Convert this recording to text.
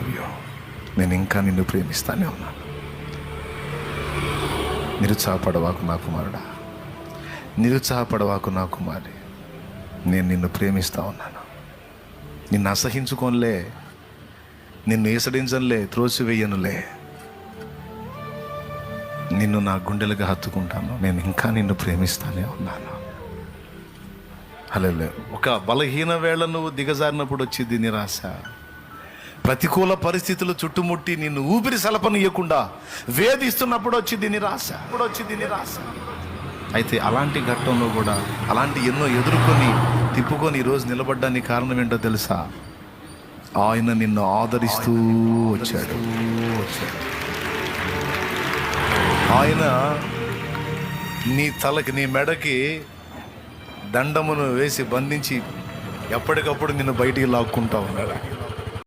Love you. నేను ఇంకా నిన్ను ప్రేమిస్తానే ఉన్నాను. నిరుత్సాహపడవాకు నా కుమారుడా, నిరుత్సాహపడవాకు నా కుమారి. నేను నిన్ను ప్రేమిస్తా ఉన్నాను. నిన్ను అసహించుకోనులే, నిన్ను ఈసడించనులే, త్రోసివేయనులే. నిన్ను నా గుండెలుగా హత్తుకుంటాను. నేను ఇంకా నిన్ను ప్రేమిస్తానే ఉన్నాను. హల్లెలూయా. ఒక బలహీన వేళ నువ్వు దిగజారినప్పుడు వచ్చింది నిరాశ. ప్రతికూల పరిస్థితులు చుట్టుముట్టి నిన్ను ఊపిరి సలపనీయకుండా వేధిస్తున్నప్పుడు వచ్చింది నిరాశ. అయితే అలాంటి ఘట్టంలో కూడా అలాంటి ఎన్నో ఎదుర్కొని తిప్పుకొని ఈరోజు నిలబడ్డానికి కారణం ఏంటో తెలుసా? ఆయన నిన్ను ఆదరిస్తూ వచ్చాడు. ఆయన నీ తలకి, నీ మెడకి దండమును వేసి బంధించి ఎప్పటికప్పుడు నిన్ను బయటికి లాక్కుంటా ఉన్నాడు.